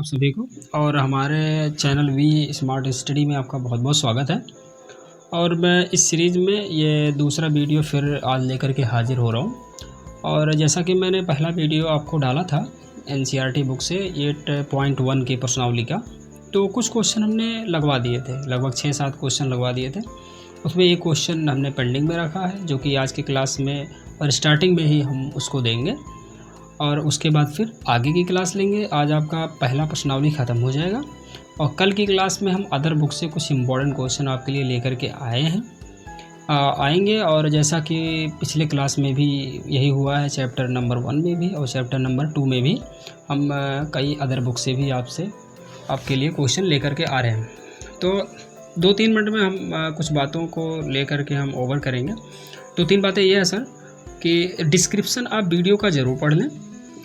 सभी को और हमारे चैनल वी स्मार्ट स्टडी में आपका बहुत बहुत स्वागत है। और मैं इस सीरीज़ में ये दूसरा वीडियो फिर आज लेकर के हाज़िर हो रहा हूँ। और जैसा कि मैंने पहला वीडियो आपको डाला था एनसीईआरटी बुक से 8.1 की प्रश्नावली का, तो कुछ क्वेश्चन हमने लगवा दिए थे, लगभग 6-7 क्वेश्चन लगवा दिए थे। उसमें एक क्वेश्चन हमने पेंडिंग में रखा है जो कि आज की क्लास में और स्टार्टिंग में ही हम उसको देंगे और उसके बाद फिर आगे की क्लास लेंगे। आज आपका पहला प्रश्नावली ख़त्म हो जाएगा और कल की क्लास में हम अदर बुक से कुछ इम्पोर्टेंट क्वेश्चन आपके लिए लेकर के आएंगे। और जैसा कि पिछले क्लास में भी यही हुआ है, चैप्टर नंबर 1 में भी और चैप्टर नंबर 2 में भी हम कई अदर बुक से भी आपके लिए क्वेश्चन लेकर के आ रहे हैं। तो 2-3 मिनट में हम कुछ बातों को लेकर के हम ओवर करेंगे। 2-3 बातें ये है सर कि डिस्क्रिप्शन आप वीडियो का ज़रूर पढ़ लें,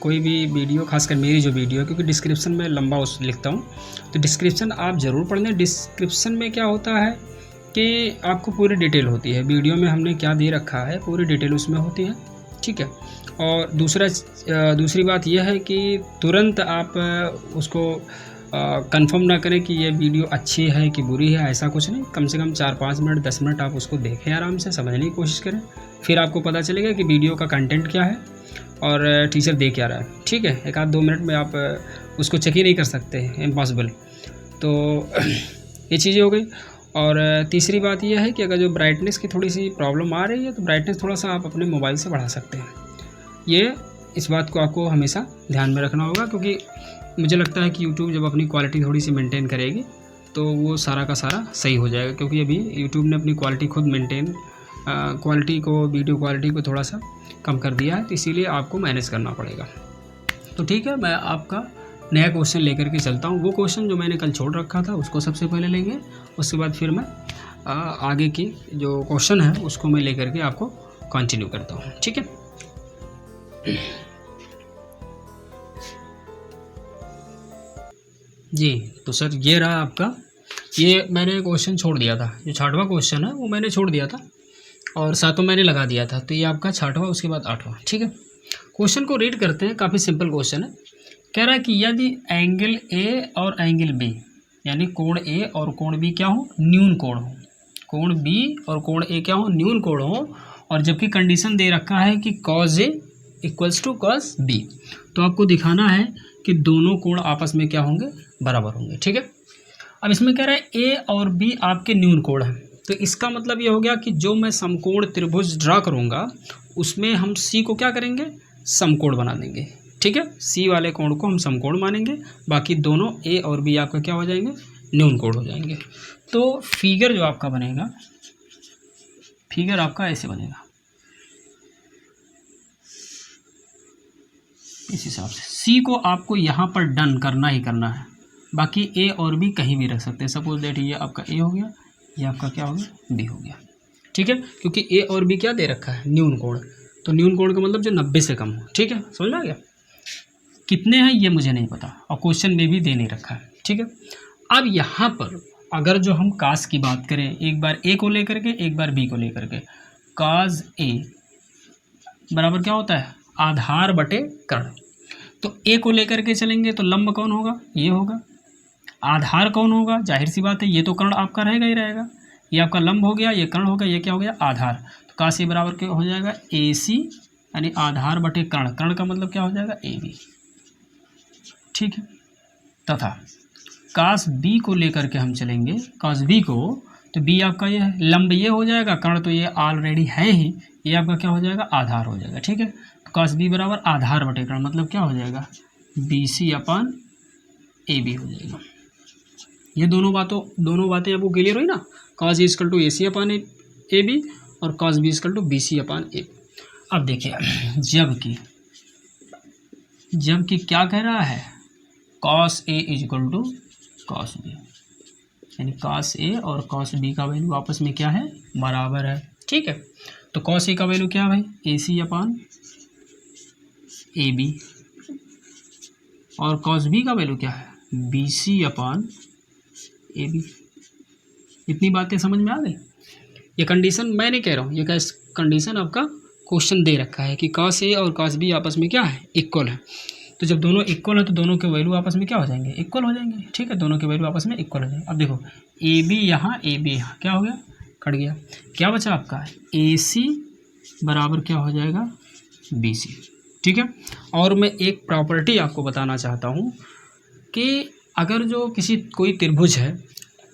कोई भी वीडियो, खासकर मेरी जो वीडियो है, क्योंकि डिस्क्रिप्शन में लंबा उस लिखता हूँ, तो डिस्क्रिप्शन आप ज़रूर पढ़ लें। डिस्क्रिप्शन में क्या होता है कि आपको पूरी डिटेल होती है, वीडियो में हमने क्या दे रखा है पूरी डिटेल उसमें होती है, ठीक है। और दूसरी बात यह है कि तुरंत आप उसको कंफर्म ना करें कि ये वीडियो अच्छी है कि बुरी है, ऐसा कुछ नहीं। कम से कम 4-5 मिनट 10 मिनट आप उसको देखें, आराम से समझने की कोशिश करें, फिर आपको पता चलेगा कि वीडियो का कंटेंट क्या है और टीचर दे क्या रहा है, ठीक है। 1-2 मिनट में आप उसको चेक ही नहीं कर सकते, इम्पॉसिबल। तो ये चीज़ें हो गई। और तीसरी बात यह है कि अगर जो ब्राइटनेस की थोड़ी सी प्रॉब्लम आ रही है तो ब्राइटनेस थोड़ा सा आप अपने मोबाइल से बढ़ा सकते हैं। इस बात को आपको हमेशा ध्यान में रखना होगा, क्योंकि मुझे लगता है कि यूट्यूब जब अपनी क्वालिटी थोड़ी सी मेंटेन करेगी तो वो सारा का सारा सही हो जाएगा। क्योंकि अभी यूट्यूब ने अपनी क्वालिटी खुद मेंटेन वीडियो क्वालिटी को थोड़ा सा कम कर दिया है, तो इसीलिए आपको मैनेज करना पड़ेगा। तो ठीक है, मैं आपका नया क्वेश्चन लेकर के चलता हूँ। वो क्वेश्चन जो मैंने कल छोड़ रखा था उसको सबसे पहले लेंगे, उसके बाद फिर मैं आगे की जो क्वेश्चन है उसको मैं लेकर के आपको कंटिन्यू करता हूँ, ठीक है। जी, तो सर ये रहा आपका, ये मैंने क्वेश्चन छोड़ दिया था, जो 6वां क्वेश्चन है वो मैंने छोड़ दिया था और 7वां मैंने लगा दिया था, तो ये आपका 6वां, उसके बाद 8वां, ठीक है। क्वेश्चन को रीड करते हैं, काफ़ी सिंपल क्वेश्चन है। कह रहा है कि यदि एंगल ए और एंगल बी, यानी कोण ए और कोण बी क्या हो, न्यून कोण हो, कोण बी और कोण ए क्या हो, न्यून कोण हो, और जबकि कंडीशन दे रखा है कि cos A equals to cos B, तो आपको दिखाना है कि दोनों कोण आपस में क्या होंगे, बराबर होंगे, ठीक है। अब इसमें कह रहा है ए और बी आपके न्यून कोण हैं, तो इसका मतलब ये हो गया कि जो मैं समकोण त्रिभुज ड्रा करूँगा उसमें हम सी को क्या करेंगे, समकोण बना देंगे, ठीक है। सी वाले कोण को हम समकोण मानेंगे, बाकी दोनों ए और बी आपका क्या हो जाएंगे, न्यून कोण हो जाएंगे। तो फिगर जो आपका बनेगा, फिगर आपका ऐसे बनेगा, इस हिसाब से। सी को आपको यहाँ पर डन करना ही करना है, बाकी ए और बी कहीं भी रख सकते हैं। सपोज दैट ये आपका ए हो गया, ये आपका क्या हो गया, बी हो गया, ठीक है। क्योंकि ए और बी क्या दे रखा है, न्यून कोण, तो न्यून कोण का मतलब जो 90 से कम हो, ठीक है, समझ में आ गया। कितने हैं ये मुझे नहीं पता और क्वेश्चन में भी दे नहीं रखा है, ठीक है। अब यहाँ पर अगर जो हम कास की बात करें, एक बार ए को लेकर के एक बार बी को लेकर के, काज ए बराबर क्या होता है, आधार बटे कर्ण। तो ए को लेकर के चलेंगे तो लंब कौन होगा, ये होगा, आधार कौन होगा, जाहिर सी बात है ये तो कर्ण आपका रहेगा ही रहेगा, ये आपका लंब हो गया, ये कर्ण हो गया, ये क्या हो गया, आधार। तो काश ए बराबर क्या हो जाएगा, ए सी, यानी आधार बटे कर्ण, कर्ण का मतलब क्या हो जाएगा, ए बी, ठीक है। तथा काश बी को लेकर के हम चलेंगे, काश बी को, तो बी आपका ये है, लंब ये हो जाएगा, कर्ण तो ये ऑलरेडी है ही, ये आपका क्या हो जाएगा, आधार हो जाएगा, ठीक है। तो काश बी बराबर आधार बटे कर्ण, मतलब क्या हो जाएगा, B C upon A B हो जाएगा। ये दोनों बातें आपको क्लियर हुई ना, cos A equal to A C upon A B और cos B equal to B C upon A. अब देखिए, जबकि क्या कह रहा है, cos A equal to cos B, यानी कॉस ए और कॉस बी का वैल्यू आपस में क्या है, बराबर है, ठीक है। तो कॉस ए का वैल्यू क्या है भाई, ए सी अपान ए बी, और कॉस बी का वैल्यू क्या है, B C upon A B. इतनी बातें समझ में आ गई। ये कंडीशन मैं नहीं कह रहा हूँ, ये कंडीशन आपका क्वेश्चन दे रखा है कि कॉस ए और कॉस बी आपस में क्या है, इक्वल है। तो तो जब दोनों इक्वल है तो दोनों के वैल्यू आपस में क्या हो जाएंगे, इक्वल हो जाएंगे। ठीक है, दोनों के वैल्यू आपस में इक्वल हो जाएंगे। अब देखो ए बी यहाँ क्या हो गया, कट गया। क्या बचा आपका, ए सी बराबर क्या हो जाएगा, बी सी। ठीक है, और मैं एक प्रॉपर्टी आपको बताना चाहता हूँ कि अगर जो कोई त्रिभुज है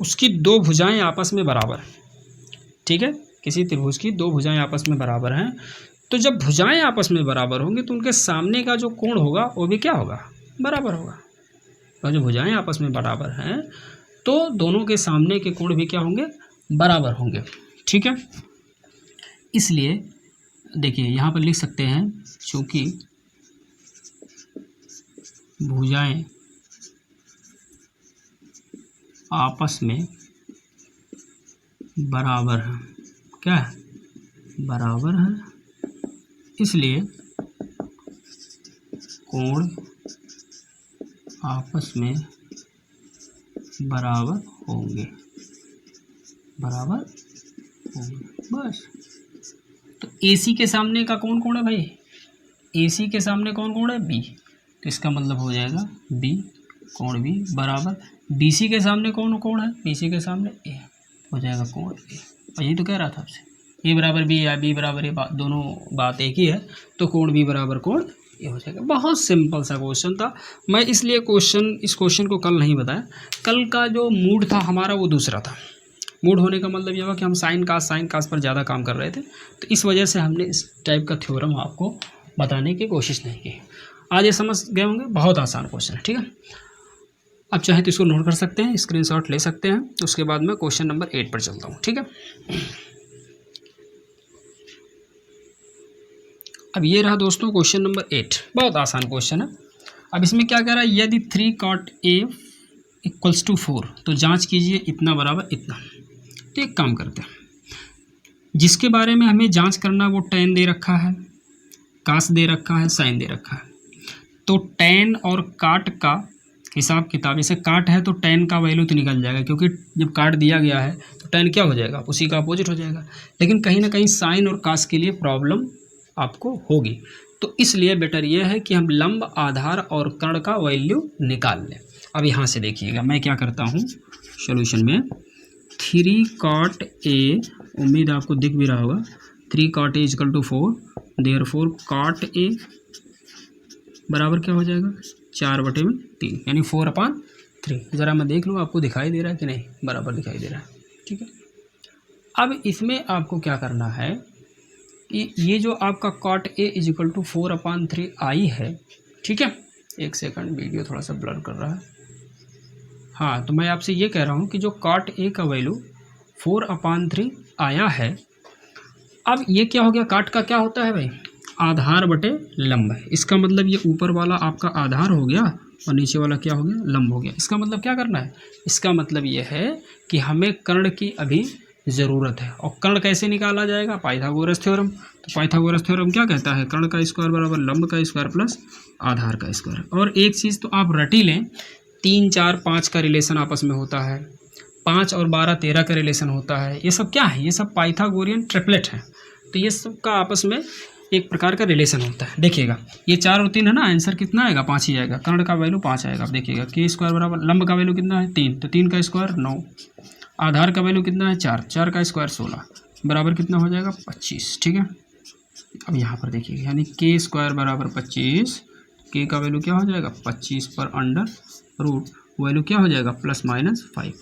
उसकी दो भुजाएं आपस में बराबर हैं, ठीक है, किसी त्रिभुज की दो भुजाएं आपस में बराबर हैं, तो जब भुजाएं आपस में बराबर होंगी तो उनके सामने का जो कोण होगा वो भी क्या होगा, बराबर होगा। और जो भुजाएं आपस में बराबर हैं तो दोनों के सामने के कोण भी क्या होंगे, बराबर होंगे। ठीक है, इसलिए देखिए यहाँ पर लिख सकते हैं, चूँकि भुजाएं आपस में बराबर हैं, क्या है, बराबर है, इसलिए कोण आपस में बराबर होंगे, बराबर होंगे, बस। तो AC के सामने का कौन कोण है भाई, AC के सामने कौन कोण है, B, तो इसका मतलब हो जाएगा B कोण B बराबर BC के सामने कौन कोण है, BC के सामने A हो जाएगा कोण A। और यही तो कह रहा था आपसे, A बराबर B या B बराबर A, दोनों बात एक ही है, तो कोण B बराबर कोण A हो जाएगा। बहुत सिंपल सा क्वेश्चन था। मैं इसलिए इस क्वेश्चन को कल नहीं बताया, कल का जो मूड था हमारा वो दूसरा था। मूड होने का मतलब ये हुआ कि हम साइन कास पर ज़्यादा काम कर रहे थे, तो इस वजह से हमने इस टाइप का थ्योरम आपको बताने की कोशिश नहीं की। आज ये समझ गए होंगे, बहुत आसान क्वेश्चन है। ठीक है, अब चाहे तो इसको नोट कर सकते हैं, स्क्रीनशॉट ले सकते हैं। उसके बाद मैं क्वेश्चन नंबर 8 पर चलता हूँ। ठीक है, अब ये रहा दोस्तों क्वेश्चन नंबर 8, बहुत आसान क्वेश्चन है। अब इसमें क्या कह रहा है, यदि 3 cot A = 4 तो जांच कीजिए इतना बराबर इतना। तो एक काम करते हैं, जिसके बारे में हमें जांच करना वो tan दे रखा है, कास दे रखा है, साइन दे रखा है। तो tan और काट का हिसाब किताब, जैसे काट है तो tan का वैल्यू तो निकल जाएगा, क्योंकि जब काट दिया गया है तो tan क्या हो जाएगा, उसी का अपोजिट हो जाएगा। लेकिन कहीं ना कहीं साइन और कास के लिए प्रॉब्लम आपको होगी, तो इसलिए बेटर यह है कि हम लंब, आधार और कर्ण का वैल्यू निकाल लें। अब यहाँ से देखिएगा मैं क्या करता हूँ सॉल्यूशन में, 3 cot A, उम्मीद आपको दिख भी रहा होगा, 3 cot A = 4, therefore cot A बराबर क्या हो जाएगा, 4/3, यानी 4/3। ज़रा मैं देख लूँ आपको दिखाई दे रहा है कि नहीं, बराबर दिखाई दे रहा है। ठीक है, अब इसमें आपको क्या करना है कि ये जो आपका cot A = 4/3 आई है, ठीक है, एक सेकंड वीडियो थोड़ा सा ब्लर कर रहा है। हाँ, तो मैं आपसे ये कह रहा हूँ कि जो cot A का वैल्यू 4/3 आया है, अब ये क्या हो गया, काट का क्या होता है भाई, आधार बटे लंब है। इसका मतलब ये ऊपर वाला आपका आधार हो गया और नीचे वाला क्या हो गया, लंब हो गया। इसका मतलब क्या करना है, इसका मतलब ये है कि हमें कर्ण की अभी ज़रूरत है। और कर्ण कैसे निकाला जाएगा, पाइथागोरस थ्योरम। तो पाइथागोरस थ्योरम क्या कहता है, कर्ण का स्क्वायर बराबर लंब का स्क्वायर प्लस आधार का स्क्वायर। और एक चीज़ तो आप रट ही लें, 3, 4, 5 का रिलेशन आपस में होता है, 5 और 12, 13 का रिलेशन होता है। ये सब क्या है, ये सब पाइथागोरियन ट्रिपलेट है। तो ये सब का आपस में एक प्रकार का रिलेशन होता है। देखिएगा ये 4 और 3 है ना, आंसर कितना आएगा, 5 ही आएगा। कर्ण का वैल्यू 5 आएगा। अब देखिएगा k² बराबर लंब का वैल्यू कितना है, 3, तो 3 का स्क्वायर 9, आधार का वैल्यू कितना है 4, 4 का स्क्वायर 16, बराबर कितना हो जाएगा 25। ठीक है, अब यहाँ पर देखिएगा यानी k² बराबर 25, k का वैल्यू क्या हो जाएगा 25 पर अंडर रूट वैल्यू क्या हो जाएगा ±5।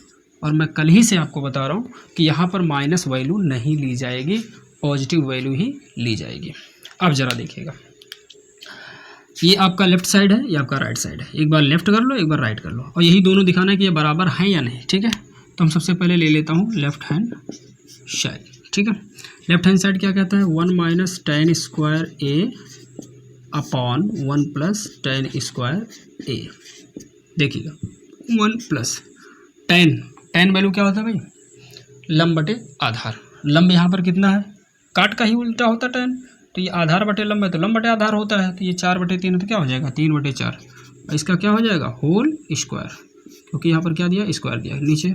और मैं कल ही से आपको बता रहा हूँ कि यहाँ पर माइनस वैल्यू नहीं ली जाएगी, पॉजिटिव वैल्यू ही ली जाएगी। अब ज़रा देखिएगा, ये आपका लेफ्ट साइड है, ये आपका राइट साइड है। एक बार लेफ्ट कर लो, एक बार राइट कर लो, और यही दोनों दिखाना है कि ये बराबर हैं या नहीं। ठीक है, तो हम सबसे पहले ले लेता हूँ लेफ्ट हैंड साइड। ठीक है, लेफ्ट हैंड साइड क्या कहता है, 1 - tan² A upon 1 + tan² A। देखिएगा 1 + tan वैल्यू क्या होता है भाई, लंब बटे आधार। लंब यहाँ पर कितना है, काट का ही उल्टा होता है tan, तो ये आधार बटे लंब है तो लंब बटे आधार होता है। तो ये 4/3 है तो क्या हो जाएगा 3/4, इसका क्या हो जाएगा होल स्क्वायर, क्योंकि यहाँ पर क्या दिया स्क्वायर दिया। नीचे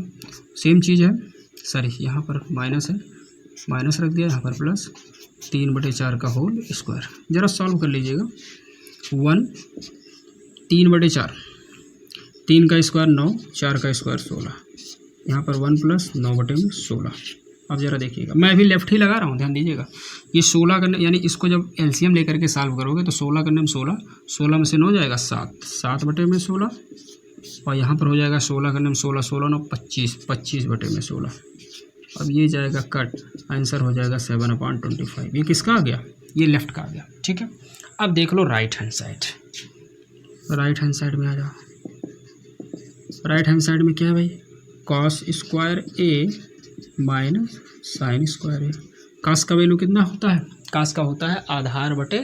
सेम चीज़ है, सॉरी यहाँ पर माइनस है, माइनस रख दिया, यहाँ पर प्लस 3/4 का होल स्क्वायर। ज़रा सॉल्व कर लीजिएगा, 1 3/4, 3 का स्क्वायर 9, 4 का स्क्वायर 16, यहाँ पर 1 + 9/16। अब ज़रा देखिएगा, मैं अभी लेफ्ट ही लगा रहा हूँ, ध्यान दीजिएगा। ये 16 करने यानी इसको जब एलसीएम लेकर के सॉल्व करोगे तो 16 करने में 16, 16 में से 9 जाएगा 7, 7/16, और यहाँ पर हो जाएगा 16 करने में 16, 16 9 25, 25/16। अब ये जाएगा कट, आंसर हो जाएगा 7/25। ये किसका आ गया? ये लेफ्ट का आ गया, ठीक है। अब देख लो right hand side, right hand side में आ जाओ। राइट हैंड साइड में क्या है भाई? कॉस स्क्वायर ए माइनस साइन स्क्वायर ए। कास का वैल्यू कितना होता है? कास का होता है आधार बटे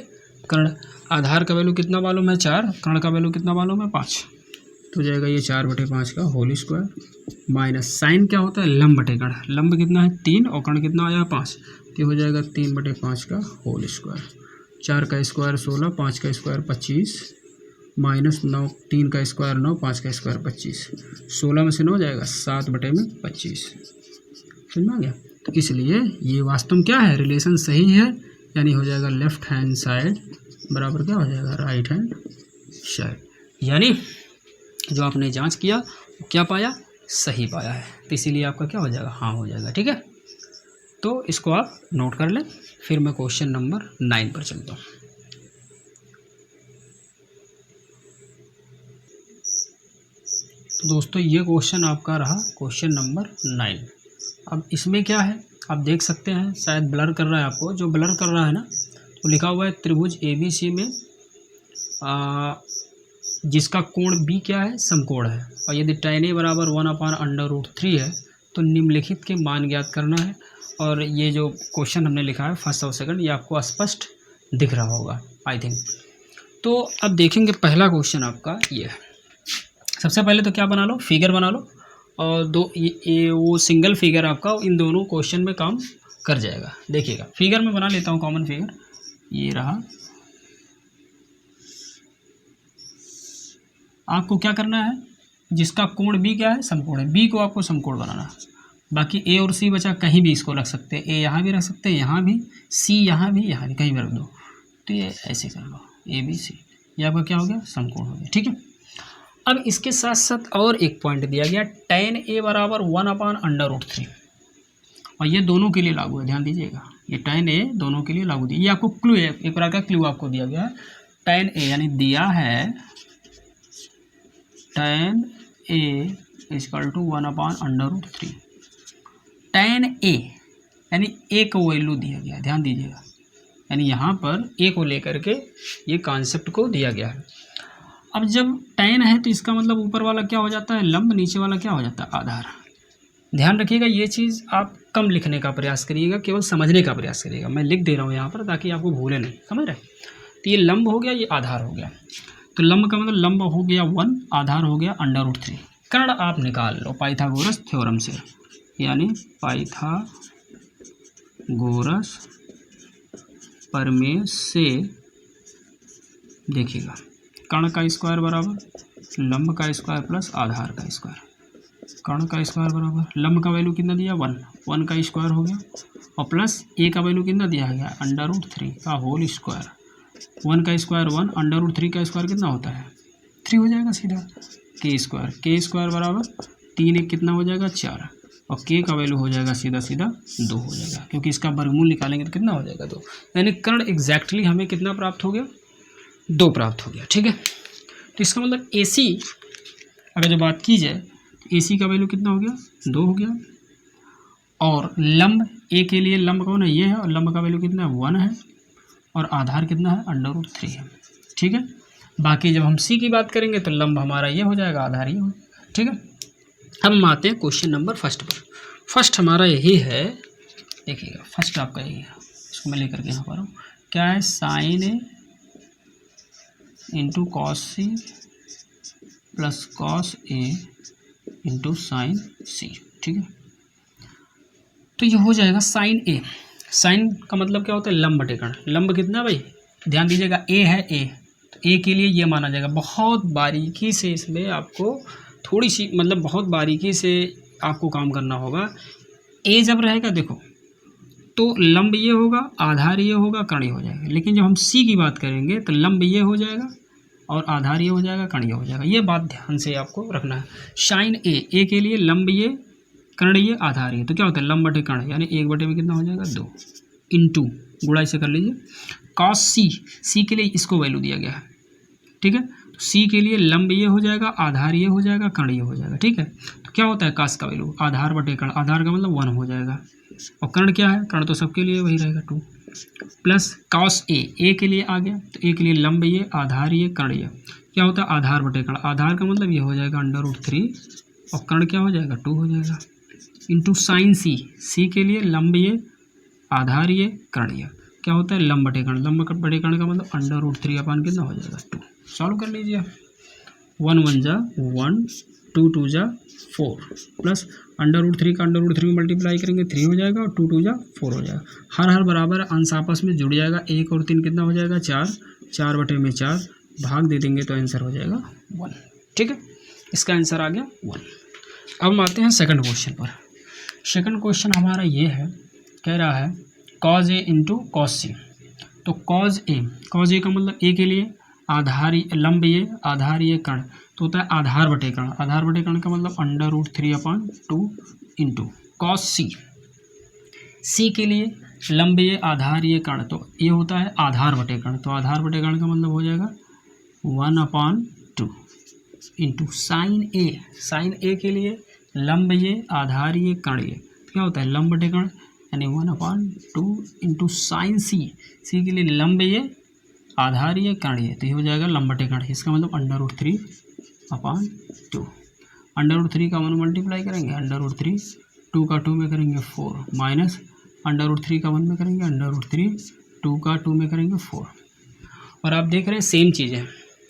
कर्ण। आधार का वैल्यू कितना मालूम है? 4। कर्ण का वैल्यू कितना मालूम है? 5। तो जाएगा ये 4/5 का होल स्क्वायर माइनस साइन क्या होता है? लंब बटे कर्ण। लंब कितना है? 3 और कर्ण कितना आया? 5। तो हो जाएगा 3/5 का होल स्क्वायर। 4 का स्क्वायर 16, 5 का स्क्वायर 25 माइनस 9, 3 का स्क्वायर 9, 5 का स्क्वायर 25। 16 में से 9 जाएगा 7/25। समझ में आ गया? तो इसलिए ये वास्तव में क्या है? रिलेशन सही है, यानी हो जाएगा लेफ्ट हैंड साइड बराबर क्या हो जाएगा? Right hand side. यानी जो आपने जांच किया वो क्या पाया? सही पाया है। तो इसीलिए आपका क्या हो जाएगा? हाँ हो जाएगा, ठीक है। तो इसको आप नोट कर लें। फिर मैं क्वेश्चन नंबर 9 पर चलता हूँ। तो दोस्तों ये क्वेश्चन आपका रहा क्वेश्चन नंबर 9। अब इसमें क्या है आप देख सकते हैं, शायद ब्लर कर रहा है आपको। जो ब्लर कर रहा है ना, तो लिखा हुआ है त्रिभुज ABC में जिसका कोण B क्या है? समकोण है। और यदि tan A बराबर 1/√3 है तो निम्नलिखित के मान ज्ञात करना है। और ये जो क्वेश्चन हमने लिखा है फर्स्ट और सेकंड, ये आपको स्पष्ट दिख रहा होगा आई थिंक। तो अब देखेंगे पहला क्वेश्चन आपका ये है। सबसे पहले तो क्या बना लो? फिगर बना लो। और ये वो सिंगल फिगर आपका इन दोनों क्वेश्चन में काम कर जाएगा। देखिएगा फिगर में बना लेता हूँ कॉमन फिगर, ये रहा। आपको क्या करना है? जिसका कोण B क्या है? समकोण है। B को आपको समकोण बनाना है। बाकी A और C बचा, कहीं भी इसको रख सकते हैं। A यहाँ भी रख सकते हैं, यहाँ भी, C यहाँ भी, यहाँ भी, कहीं भी रख दो। तो ये ऐसे कर लो ABC, ये आपका क्या हो गया? समकोण हो गया, ठीक है। अब इसके साथ साथ और एक पॉइंट दिया गया, tan A बराबर 1/√3, और ये दोनों के लिए लागू है। ध्यान दीजिएगा, ये tan A दोनों के लिए लागू दिया। ये आपको क्लू है, एक प्रकार का क्लू आपको दिया गया है। tan A यानी दिया है tan A = 1/√3। tan A यानी A को वैल्यू दिया गया है, ध्यान दीजिएगा। यानी यहाँ पर A को लेकर के ये कॉन्सेप्ट को दिया गया है। अब जब tan है तो इसका मतलब ऊपर वाला क्या हो जाता है? लंब, नीचे वाला क्या हो जाता है? आधार। ध्यान रखिएगा, ये चीज़ आप कम लिखने का प्रयास करिएगा, केवल समझने का प्रयास करिएगा। मैं लिख दे रहा हूँ यहाँ पर ताकि आपको भूले नहीं, समझ रहे? तो ये लंब हो गया, ये आधार हो गया। तो लंब का मतलब लंब हो गया 1, आधार हो गया √3। कर्ण आप निकाल लो पाइथागोरस थ्योरम से, यानी पाइथागोरस प्रमेय से। देखिएगा कर्ण का स्क्वायर बराबर लंब का स्क्वायर प्लस आधार का स्क्वायर। कर्ण का स्क्वायर बराबर लंब का वैल्यू कितना दिया? 1, 1 का स्क्वायर हो गया, और प्लस A का वैल्यू कितना दिया गया? √3 का होल स्क्वायर। 1 का स्क्वायर 1, √3 का स्क्वायर कितना होता है? 3 हो जाएगा सीधा। के स्क्वायर बराबर 3 1 कितना हो जाएगा? 4, और K का वैल्यू हो जाएगा सीधा सीधा 2 हो जाएगा, क्योंकि इसका वर्गमूल निकालेंगे तो कितना हो जाएगा? 2। यानी कर्ण एग्जैक्टली हमें कितना प्राप्त हो गया? 2 प्राप्त हो गया, ठीक है। तो इसका मतलब AC अगर जो बात की जाए तो AC का वैल्यू कितना हो गया? 2 हो गया। और लंब A के लिए लंब कौन है? ये है, और लंब का वैल्यू कितना है? 1 है, और आधार कितना है? √3 है, ठीक है। बाकी जब हम C की बात करेंगे तो लंब हमारा ये हो जाएगा, आधार ये हो, ठीक है। अब हम आते हैं क्वेश्चन नंबर फर्स्ट पर। फर्स्ट हमारा यही है, देखिएगा फर्स्ट आपका यही है, इसको मैं लेकर के यहाँ पर हूँ। क्या है? sin A × cos C plus cos A × sin C, ठीक है। तो ये हो जाएगा sin A। sin का मतलब क्या होता है? लंब बटे कर्ण। लंब कितना भाई? ध्यान दीजिएगा, A है A, तो A के लिए ये माना जाएगा। बहुत बारीकी से इसमें आपको थोड़ी सी मतलब बहुत बारीकी से आपको काम करना होगा। A जब रहेगा देखो तो लंब ये होगा, आधार ये होगा, कर्ण ये हो जाएगा। लेकिन जब हम C की बात करेंगे तो लंब ये हो जाएगा, और आधार ये हो जाएगा, कर्ण ये हो जाएगा। ये बात ध्यान से आपको रखना है। साइन ए के लिए लंब ये, कर्ण ये, आधार ये, तो क्या होता है लंब बटे कर्ण, यानी 1 में कितना हो जाएगा 2 इंटू, गुणा इसे कर लीजिए, कॉस सी के लिए इसको वैल्यू दिया गया है, ठीक है। तो सी के लिए लंब ये हो जाएगा, आधार ये हो जाएगा, कर्ण ये हो जाएगा, ठीक है। तो क्या होता है कास का वैल्यू आधार बटे कर्ण, आधार का मतलब 1 हो जाएगा, और कर्ण क्या है, कर्ण तो सबके लिए वही रहेगा 2, प्लस कॉस ए के लिए आ गया, तो ए के लिए लंब ये, आधार ये, कर्ण ये, क्या होता है आधार बटे कर्ण, आधार का मतलब ये हो जाएगा √3 और कर्ण क्या हो जाएगा 2 हो जाएगा, इंटू साइन सी के लिए लंब ये, आधार ये, कर्ण ये, क्या होता है लंब बटे कर्ण, लंब बटे कर्ण का मतलब √3 अपान कितना हो जाएगा 2। सॉल्व कर लीजिए, 1 1 जा 1, 2 2 जा 4, प्लस √3 का √3 में मल्टीप्लाई करेंगे 3 हो जाएगा, और 2 2 जा 4 हो जाएगा। हर बराबर अंश आपस में जुड़ जाएगा, 1 और 3 कितना हो जाएगा 4, 4 बटे में 4, भाग दे देंगे तो आंसर हो जाएगा 1, ठीक है। इसका आंसर आ गया 1। अब हम आते हैं सेकंड क्वेश्चन पर। सेकंड क्वेश्चन हमारा ये है, कह रहा है कॉज ए इंटू कॉस सी। तो कॉज ए का मतलब ए के लिए आधार लंब ये, आधार ये, कर्ण, तो होता है आधार बटे कर्ण, आधार बटे कर्ण का मतलब √3/2 इंटू कॉस सी के लिए लंब ये, आधार ये, कर्ण, तो ये होता है आधार बटे कर्ण, तो आधार बटे कर्ण का मतलब हो जाएगा 1/2 इंटू साइन ए के लिए लंब ये, आधार ये, कर्ण ये, क्या होता है लंब बटे कर्ण, यानी 1/2 इंटू साइन सी के लिए लंब ये, आधार ये, कर्ण ये, तो ये हो जाएगा लंब बटे कर्ण, इसका मतलब √3/2, √3 का 1 मल्टीप्लाई करेंगे, √3, 2 का 2 में करेंगे 4, माइनस √3 का 1 में करेंगे √3, 2 का 2 में करेंगे 4, और आप देख रहे हैं सेम चीज़ है,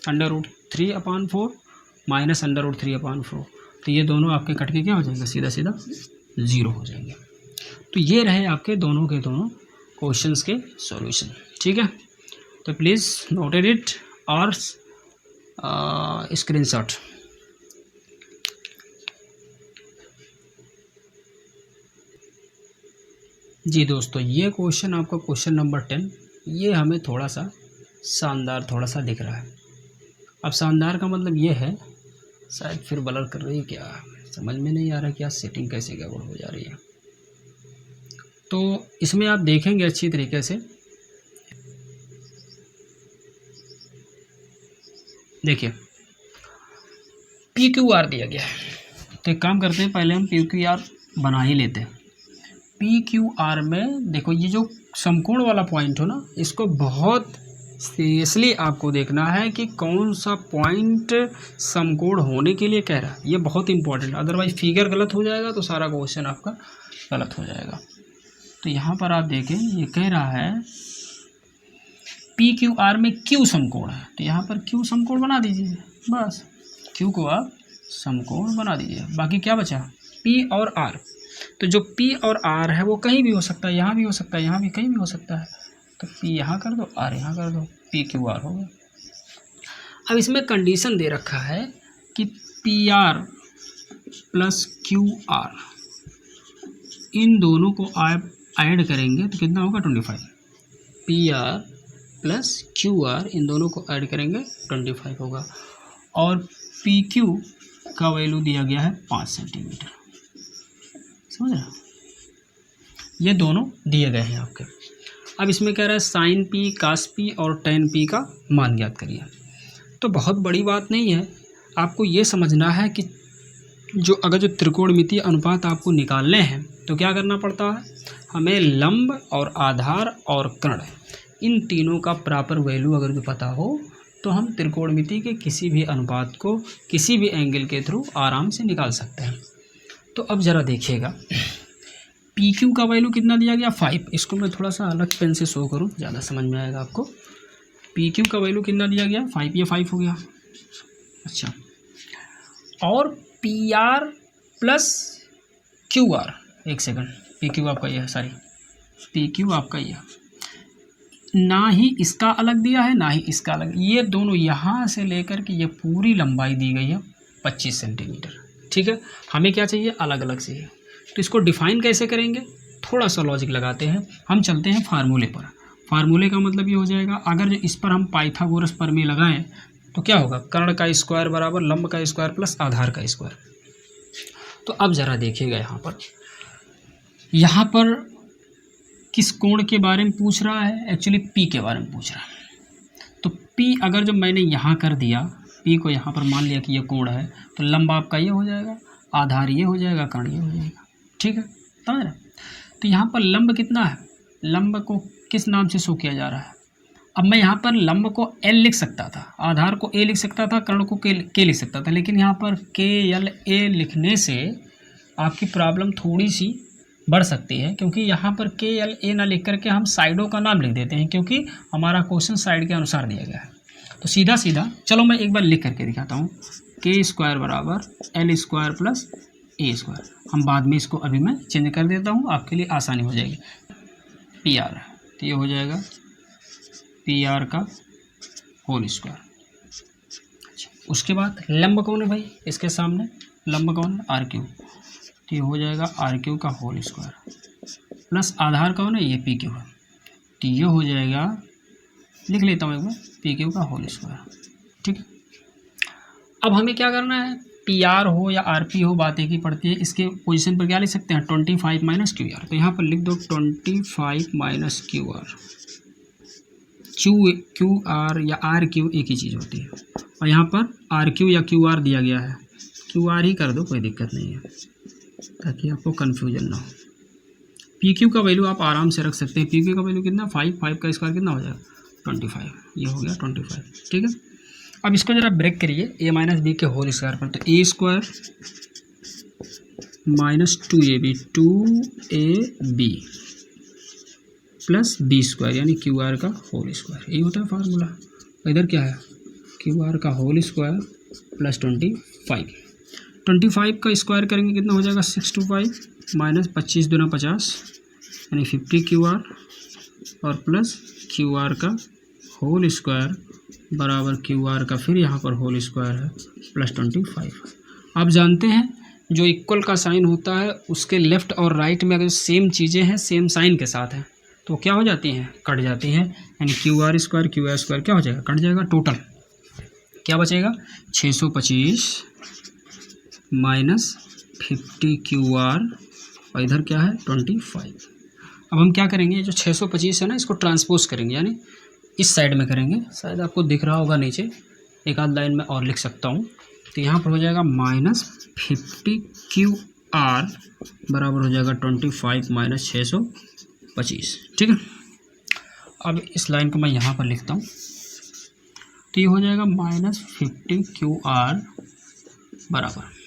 √3/4 माइनस √3/4, तो ये दोनों आपके कट के क्या हो जाएंगे, सीधा 0 हो जाएंगे। तो ये रहे आपके दोनों के दोनों क्वेश्चंस के सॉल्यूशन, ठीक है। तो प्लीज़ नोटेड इट और स्क्रीनशॉट। जी दोस्तों, ये क्वेश्चन आपका क्वेश्चन नंबर 10, ये हमें थोड़ा सा शानदार थोड़ा सा दिख रहा है। अब शानदार का मतलब ये है, शायद फिर ब्लर कर रही है क्या, समझ में नहीं आ रहा क्या सेटिंग कैसे गड़बड़ हो जा रही है। तो इसमें आप देखेंगे अच्छी तरीके से, देखिए PQR दिया गया है, तो एक काम करते हैं, पहले हम PQR बना ही लेते हैं। PQR में देखो, ये जो समकोण वाला पॉइंट हो ना, इसको बहुत सीरियसली आपको देखना है कि कौन सा पॉइंट समकोण होने के लिए कह रहा है, ये बहुत इंपॉर्टेंट, अदरवाइज फिगर गलत हो जाएगा तो सारा क्वेश्चन आपका गलत हो जाएगा। तो यहाँ पर आप देखें, ये कह रहा है PQR में Q समकोण है, तो यहाँ पर Q समकोण बना दीजिए, बस Q को आप समकोण बना दीजिए। बाकी क्या बचा, P और R, तो जो P और R है वो कहीं भी हो सकता है, यहाँ भी हो सकता है, यहाँ भी कहीं भी हो सकता है, तो P यहाँ कर दो, R यहाँ कर दो, PQR हो गया। अब इसमें कंडीशन दे रखा है कि PR प्लस QR इन दोनों को आप ऐड करेंगे तो कितना होगा 25, PR प्लस QR इन दोनों को ऐड करेंगे 25 होगा, और PQ का वैल्यू दिया गया है 5 सेंटीमीटर, समझ रहे, ये दोनों दिए गए हैं आपके। अब इसमें कह रहा है साइन P, कास P और टेन P का मान ज्ञात करिए। तो बहुत बड़ी बात नहीं है, आपको ये समझना है कि अगर जो त्रिकोणमितीय अनुपात आपको निकालने हैं तो क्या करना पड़ता है, हमें लंब और आधार और कर्ण इन तीनों का प्रॉपर वैल्यू अगर जो पता हो तो हम त्रिकोणमिति के किसी भी अनुपात को किसी भी एंगल के थ्रू आराम से निकाल सकते हैं। तो अब ज़रा देखिएगा, PQ का वैल्यू कितना दिया गया 5, इसको मैं थोड़ा सा अलग पेन से शो करूँ, ज़्यादा समझ में आएगा आपको। PQ का वैल्यू कितना दिया गया 5, ये 5 हो गया, अच्छा, और PR प्लस QR, एक सेकंड, PQ आपका ये है, सॉरी PQ आपका ये, ना ही इसका अलग दिया है ना ही इसका अलग, ये दोनों यहाँ से लेकर के ये पूरी लंबाई दी गई है 25 सेंटीमीटर, ठीक है। हमें क्या चाहिए, अलग अलग चाहिए, तो इसको डिफाइन कैसे करेंगे, थोड़ा सा लॉजिक लगाते हैं, हम चलते हैं फार्मूले पर। फार्मूले का मतलब ये हो जाएगा, अगर जो इस पर हम पाइथागोरस प्रमेय लगाएं तो क्या होगा, कर्ण का स्क्वायर बराबर लंब का स्क्वायर प्लस आधार का स्क्वायर। तो अब ज़रा देखिएगा यहाँ पर किस कोण के बारे में पूछ रहा है, एक्चुअली पी के बारे में पूछ रहा है। तो पी अगर जब मैंने यहाँ कर दिया, पी को यहाँ पर मान लिया कि ये कोण है, तो लंब आपका ये हो जाएगा, आधार ये हो जाएगा, कर्ण ये हो जाएगा। ठीक है, समझ रहे। तो यहाँ पर लंब कितना है, लंब को किस नाम से शो किया जा रहा है। अब मैं यहाँ पर लंब को एल लिख सकता था, आधार को ए लिख सकता था, कर्ण को के लिख सकता था, लेकिन यहाँ पर के एल ए लिखने से आपकी प्रॉब्लम थोड़ी सी बढ़ सकती है, क्योंकि यहाँ पर के एल ए ना लिख करके हम साइडों का नाम लिख देते हैं, क्योंकि हमारा क्वेश्चन साइड के अनुसार दिया गया है। तो सीधा सीधा चलो मैं एक बार लिख करके दिखाता हूँ, के स्क्वायर बराबर एल स्क्वायर प्लस ए स्क्वायर। हम बाद में इसको अभी मैं चेंज कर देता हूँ, आपके लिए आसानी हो जाएगी। पी आर, तो ये हो जाएगा पी आर का होल स्क्वायर। अच्छा, उसके बाद लंब कौन है भाई, इसके सामने लंब कौन है, आर क्यू, तो ये हो जाएगा आर क्यू का होल स्क्वायर प्लस आधार कौन है, ये पी क्यू है, तो ये हो जाएगा, लिख लेता हूँ एक बार, पी क्यू का होल स्क्वायर। ठीक है, अब हमें क्या करना है, पी आर हो या आर पी हो, बात एक ही पड़ती है। इसके पोजीशन पर क्या लिख सकते हैं, 25 माइनस क्यू आर। तो यहाँ पर लिख दो 25 minus Q R. Q R या आर क्यू एक ही चीज़ होती है, और यहाँ पर आर क्यू या क्यू आर दिया गया है, क्यू आर ही कर दो, कोई दिक्कत नहीं है, ताकि आपको कन्फ्यूजन ना हो। पी क्यू का वैल्यू आप आराम से रख सकते हैं। पी क्यू का वैल्यू कितना, 5 का स्क्वायर कितना हो जाएगा, 25, ये हो गया 25। ठीक है, अब इसको जरा ब्रेक करिए, ए माइनस बी के होल स्क्वायर पर, तो A square minus 2ab 2ab plus B square, यानी क्यू आर का होल स्क्वायर, यही होता है फार्मूला। इधर क्या है, क्यू आर का होल स्क्वायर प्लस 25 का स्क्वायर करेंगे कितना हो जाएगा, 625 माइनस 25 दूना 50, यानी 50 क्यू आर और प्लस क्यू आर का होल स्क्वायर बराबर क्यू आर का फिर यहाँ पर होल स्क्वायर है प्लस 25। आप जानते हैं जो इक्वल का साइन होता है उसके लेफ़्ट और राइट में अगर सेम चीज़ें हैं, सेम साइन के साथ हैं, तो क्या हो जाती हैं, कट जाती हैं, यानी क्यू आर स्क्वायर क्या हो जाएगा, कट जाएगा। टोटल क्या बचेगा, 625 माइनस 50 क्यू आर और इधर क्या है 25। अब हम क्या करेंगे, जो 625 है ना, इसको ट्रांसपोज करेंगे, यानी इस साइड में करेंगे। शायद आपको दिख रहा होगा नीचे, एक आध लाइन में और लिख सकता हूँ। तो यहाँ पर हो जाएगा माइनस 50 क्यू आर बराबर हो जाएगा 25 माइनस 625। ठीक है, अब इस लाइन को मैं यहाँ पर लिखता हूँ, तो ये हो जाएगा माइनस 50 क्यू आर बराबर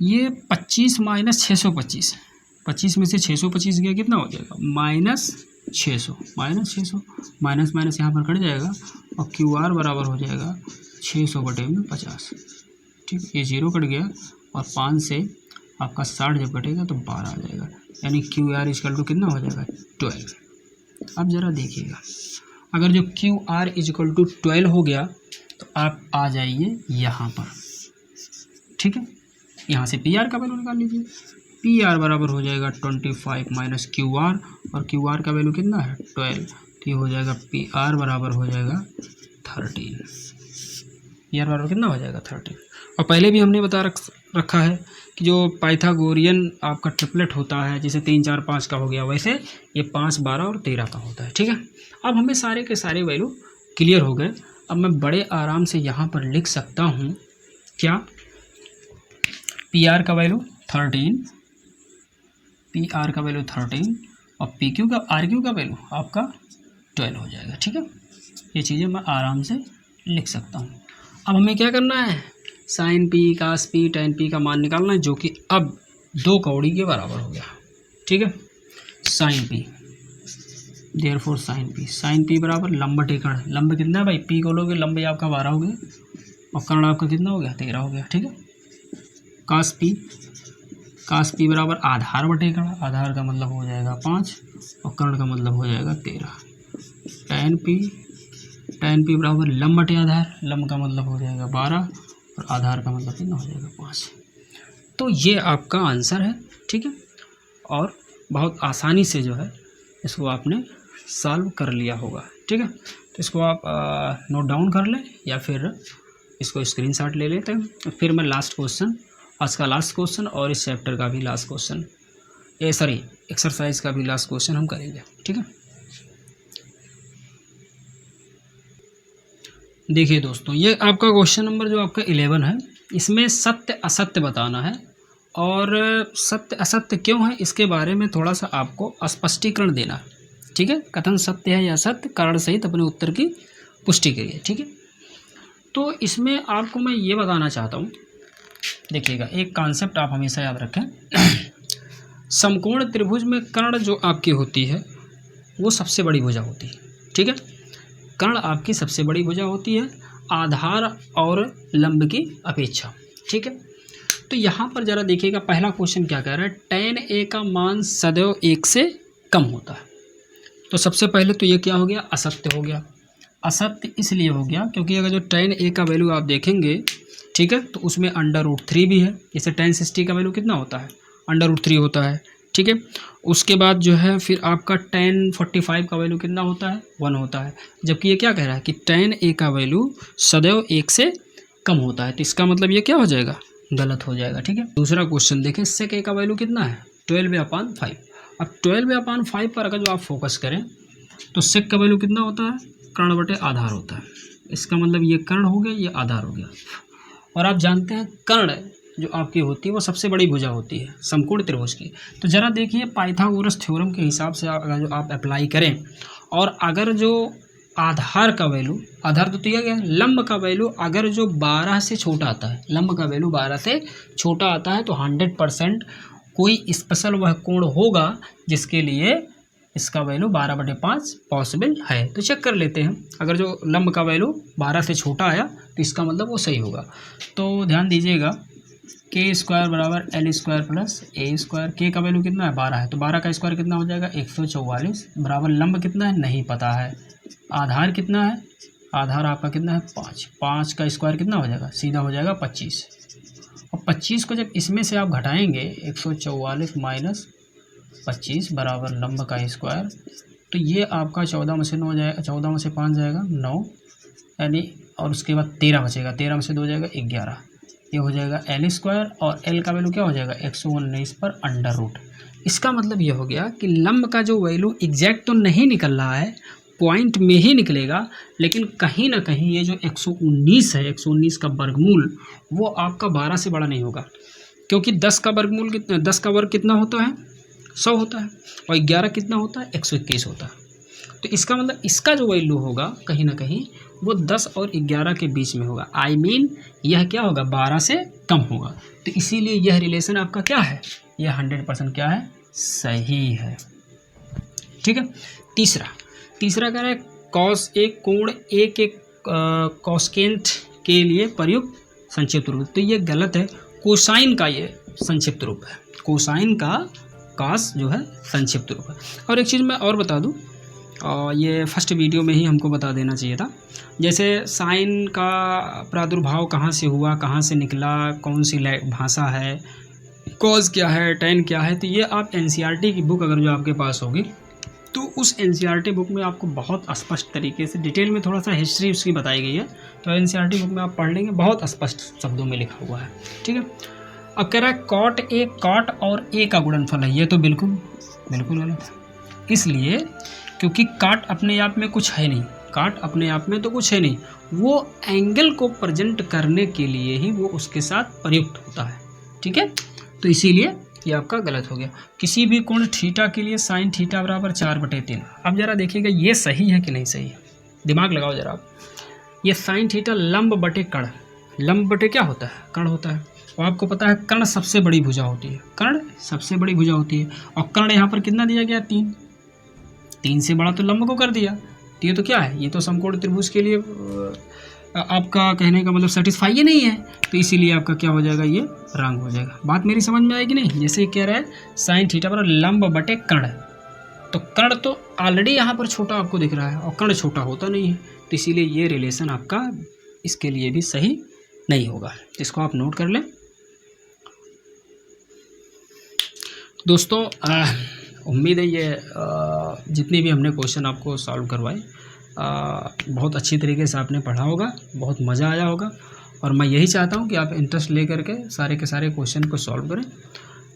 ये 25 माइनस 625, 25 में से 625 गया, कितना हो जाएगा माइनस 600, माइनस माइनस यहाँ पर कट जाएगा और क्यू आर बराबर हो जाएगा 600 बटे में 50। ठीक, ये 0 कट गया और 5 से आपका 60 जब कटेगा तो 12 आ जाएगा, यानी क्यू आर इजकल टू कितना हो जाएगा 12। अब ज़रा देखिएगा, अगर जो क्यू आर इजकल टू 12 हो गया तो आप आ जाइए यहाँ पर। ठीक है, यहाँ से पी आर का वैल्यू निकाल लीजिए, पी आर बराबर हो जाएगा 25 माइनस क्यू आर, और क्यू आर का वैल्यू कितना है 12, तो ये हो जाएगा पी आर बराबर हो जाएगा 13। पी आर बराबर कितना हो जाएगा 13। और पहले भी हमने बता रखा है कि जो पाइथागोरियन आपका ट्रिपलेट होता है, जैसे 3 4 5 का हो गया, वैसे ये 5 12 और 13 का होता है। ठीक है, अब हमें सारे के सारे वैल्यू क्लियर हो गए। अब मैं बड़े आराम से यहाँ पर लिख सकता हूँ क्या, पी आर का वैल्यू 13, पी आर का वैल्यू 13 और पी क्यू का आर क्यू का वैल्यू आपका 12 हो जाएगा। ठीक है, ये चीज़ें मैं आराम से लिख सकता हूँ। अब हमें क्या करना है, साइन पी कास पी टेन पी का मान निकालना है, जो कि अब 2 कौड़ी के बराबर हो गया। ठीक है, sine P, therefore sine P बराबर लंब बटे कर्ण। लंब कितना है भाई, पी को लोगे, लंब आपका 12 हो गया और कर्ण आपका कितना हो गया 13 हो गया। ठीक है, कास पी बराबर आधार बटे कर्ण, आधार का मतलब हो जाएगा 5 और कर्ण का मतलब हो जाएगा 13। टेन पी बराबर लंब बटे आधार, लंब का मतलब हो जाएगा 12 और आधार का मतलब कितना हो जाएगा 5। तो ये आपका आंसर है। ठीक है, और बहुत आसानी से जो है इसको आपने सॉल्व कर लिया होगा। ठीक है, तो इसको आप नोट डाउन कर लें या फिर इसको स्क्रीनशॉट ले लेते हैं। फिर मैं लास्ट क्वेश्चन, आज का लास्ट क्वेश्चन और इस चैप्टर का भी लास्ट क्वेश्चन, एक्सरसाइज का भी लास्ट क्वेश्चन हम करेंगे। ठीक है, देखिए दोस्तों, ये आपका क्वेश्चन नंबर जो आपका 11 है, इसमें सत्य असत्य बताना है और सत्य असत्य क्यों है इसके बारे में थोड़ा सा आपको स्पष्टीकरण देना है। ठीक है, कथन सत्य है या असत्य, कारण सहित अपने उत्तर की पुष्टि करिए। ठीक है, तो इसमें आपको मैं ये बताना चाहता हूँ, देखिएगा एक कॉन्सेप्ट आप हमेशा याद रखें। समकोण त्रिभुज में कर्ण जो आपकी होती है वो सबसे बड़ी भुजा होती है। ठीक है, कर्ण आपकी सबसे बड़ी भुजा होती है आधार और लंब की अपेक्षा। ठीक है, तो यहाँ पर जरा देखिएगा, पहला क्वेश्चन क्या कह रहा है, tan a का मान सदैव 1 से कम होता है। तो सबसे पहले तो ये क्या हो गया, असत्य हो गया। असत्य इसलिए हो गया क्योंकि अगर जो tan a का वैल्यू आप देखेंगे, ठीक है, तो उसमें √3 भी है। जैसे tan 60 का वैल्यू कितना होता है, √3 होता है। ठीक है, उसके बाद जो है फिर आपका tan 45 का वैल्यू कितना होता है, 1 होता है। जबकि ये क्या कह रहा है कि tan a का वैल्यू सदैव 1 से कम होता है, तो इसका मतलब ये क्या हो जाएगा, गलत हो जाएगा। ठीक है, दूसरा क्वेश्चन देखें, sec a का वैल्यू कितना है, 12/5। अब 12/5 पर अगर जो आप फोकस करें तो sec का वैल्यू कितना होता है, कर्ण बटे आधार होता है। इसका मतलब ये कर्ण हो गया, ये आधार हो गया। और आप जानते हैं कर्ण जो आपकी होती है वो सबसे बड़ी भुजा होती है समकोण त्रिभुज की। तो ज़रा देखिए पाइथागोरस थ्योरम के हिसाब से अगर जो आप अप्लाई करें और अगर जो आधार का वैल्यू, आधार तो दिया गया, लंब का वैल्यू अगर जो 12 से छोटा आता है, लंब का वैल्यू 12 से छोटा आता है तो 100% कोई स्पेशल वह कोण होगा जिसके लिए इसका वैल्यू 12/5 पॉसिबल है। तो चेक कर लेते हैं, अगर जो लंब का वैल्यू 12 से छोटा आया तो इसका मतलब वो सही होगा। तो ध्यान दीजिएगा, k² बराबर L² प्लस A²। k का वैल्यू कितना है, 12 है, तो 12 का स्क्वायर कितना हो जाएगा, 144 बराबर लंब कितना है नहीं पता है, आधार कितना है, आधार आपका कितना है 5, 5 का स्क्वायर कितना हो जाएगा, सीधा हो जाएगा 25। और 25 को जब इसमें से आप घटाएंगे 144 माइनस 25 बराबर लंब का स्क्वायर, तो ये आपका 14 में से 9 जाएगा, 14 में से 5 जाएगा 9, यानी और उसके बाद 13 बचेगा, 13 में से 2 जाएगा 11, ये हो जाएगा L² और L का वैल्यू क्या हो जाएगा 119 पर √। इसका मतलब ये हो गया कि लंब का जो वैल्यू एग्जैक्ट तो नहीं निकल रहा है, पॉइंट में ही निकलेगा, लेकिन कहीं ना कहीं ये जो 119 है, 119 का वर्गमूल वो आपका 12 से बड़ा नहीं होगा, क्योंकि 10 का वर्गमूल कितना, 10 का वर्ग कितना होता है 100 होता है, और 11 कितना होता है 121 होता है। तो इसका मतलब इसका जो वैल्यू होगा कहीं ना कहीं वो 10 और 11 के बीच में होगा, आई मीन यह क्या होगा 12 से कम होगा। तो इसीलिए यह रिलेशन आपका क्या है, यह 100% क्या है, सही है। ठीक है, तीसरा कह रहा है cos A कोण A के कॉस्केंट के लिए प्रयुक्त संक्षिप्त रूप। तो ये गलत है, कोसाइन का ये संक्षिप्त रूप है, कोसाइन का कॉस जो है संक्षिप्त रूप है। और एक चीज़ मैं और बता दूं, ये फर्स्ट वीडियो में ही हमको बता देना चाहिए था, जैसे साइन का प्रादुर्भाव कहाँ से हुआ, कहाँ से निकला, कौन सी भाषा है, कॉज क्या है, टैन क्या है, तो ये आप NCERT की बुक अगर जो आपके पास होगी तो उस NCERT बुक में आपको बहुत स्पष्ट तरीके से डिटेल में थोड़ा सा हिस्ट्री उसकी बताई गई है। तो NCERT बुक में आप पढ़ लेंगे, बहुत स्पष्ट शब्दों में लिखा हुआ है। ठीक है, अब कह रहा है cot A, cot और A का गुणनफल है, ये तो बिल्कुल गलत है। इसलिए क्योंकि काट अपने आप में कुछ है नहीं, काट अपने आप में तो कुछ है नहीं, वो एंगल को प्रेजेंट करने के लिए ही वो उसके साथ प्रयुक्त होता है। ठीक है, तो इसीलिए ये आपका गलत हो गया। किसी भी कोण थीटा के लिए sin θ बराबर 4/3। अब जरा देखिएगा ये सही है कि नहीं सही है, दिमाग लगाओ जरा आप। ये sin θ लंब बटे कर्ण, लंब बटे क्या होता है, कर्ण होता है। और आपको पता है कर्ण सबसे बड़ी भुजा होती है, कर्ण सबसे बड़ी भुजा होती है, और कर्ण यहाँ पर कितना दिया गया 3, 3 से बड़ा तो लंब को कर दिया। तो ये तो क्या है, ये तो समकोण त्रिभुज के लिए आपका कहने का मतलब सेटिस्फाई ही नहीं है, तो इसीलिए आपका क्या हो जाएगा, ये रॉन्ग हो जाएगा। बात मेरी समझ में आएगी नहीं। जैसे कह रहा है sin θ बराबर लंब बटे कर्ण, तो कर्ण तो ऑलरेडी यहाँ पर छोटा आपको दिख रहा है और कर्ण छोटा होता नहीं है, तो इसीलिए ये रिलेशन आपका इसके लिए भी सही नहीं होगा। इसको आप नोट कर लें। दोस्तों उम्मीद है ये जितने भी हमने क्वेश्चन आपको सॉल्व करवाए बहुत अच्छी तरीके से आपने पढ़ा होगा, बहुत मज़ा आया होगा, और मैं यही चाहता हूँ कि आप इंटरेस्ट ले करके सारे के सारे क्वेश्चन को सॉल्व करें।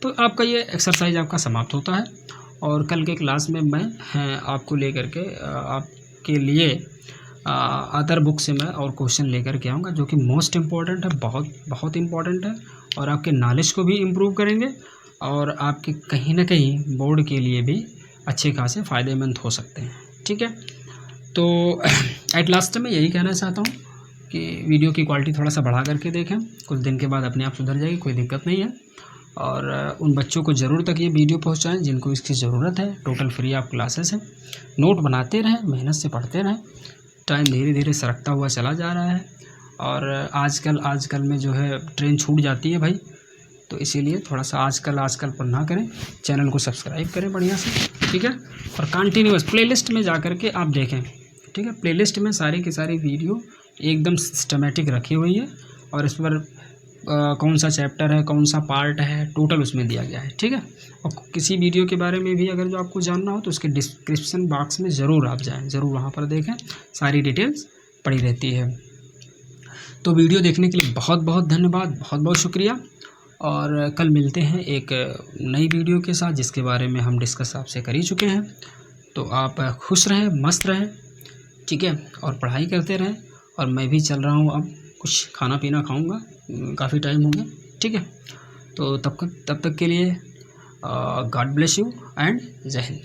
तो आपका ये एक्सरसाइज आपका समाप्त होता है, और कल के क्लास में मैं आपको ले करके आपके लिए अदर बुक से मैं और क्वेश्चन लेकर के आऊँगा, जो कि मोस्ट इम्पॉर्टेंट है, बहुत बहुत इम्पॉर्टेंट है, और आपके नॉलेज को भी इम्प्रूव करेंगे, और आपके कहीं ना कहीं बोर्ड के लिए भी अच्छे खासे फ़ायदेमंद हो सकते हैं। ठीक है, तो एट लास्ट में यही कहना चाहता हूँ कि वीडियो की क्वालिटी थोड़ा सा बढ़ा करके देखें, कुछ दिन के बाद अपने आप सुधर जाएगी, कोई दिक्कत नहीं है। और उन बच्चों को ज़रूर तक ये वीडियो पहुँचाएँ जिनको इसकी ज़रूरत है। टोटल फ्री ऑफ क्लासेस है, नोट बनाते रहें, मेहनत से पढ़ते रहें। टाइम धीरे धीरे सरकता हुआ चला जा रहा है, और आजकल में जो है ट्रेन छूट जाती है भाई, तो इसीलिए थोड़ा सा आजकल पर ना करें, चैनल को सब्सक्राइब करें बढ़िया से, ठीक है। और कंटिन्यूअस प्लेलिस्ट में जा कर के आप देखें, ठीक है। प्लेलिस्ट में सारी की सारी वीडियो एकदम सिस्टमेटिक रखी हुई है, और इस पर कौन सा चैप्टर है, कौन सा पार्ट है, टोटल उसमें दिया गया है, ठीक है। और किसी वीडियो के बारे में भी अगर जो आपको जानना हो तो उसके डिस्क्रिप्शन बॉक्स में ज़रूर आप जाएं, ज़रूर वहाँ पर देखें, सारी डिटेल्स पड़ी रहती है। तो वीडियो देखने के लिए बहुत बहुत धन्यवाद, बहुत बहुत शुक्रिया, और कल मिलते हैं एक नई वीडियो के साथ जिसके बारे में हम डिस्कस आपसे कर ही चुके हैं। तो आप खुश रहें, मस्त रहें, ठीक है, और पढ़ाई करते रहें। और मैं भी चल रहा हूँ, अब कुछ खाना पीना खाऊंगा, काफ़ी टाइम हो गया, ठीक है। तो तब तक के लिए गॉड ब्लेस यू एंड जय हिंद।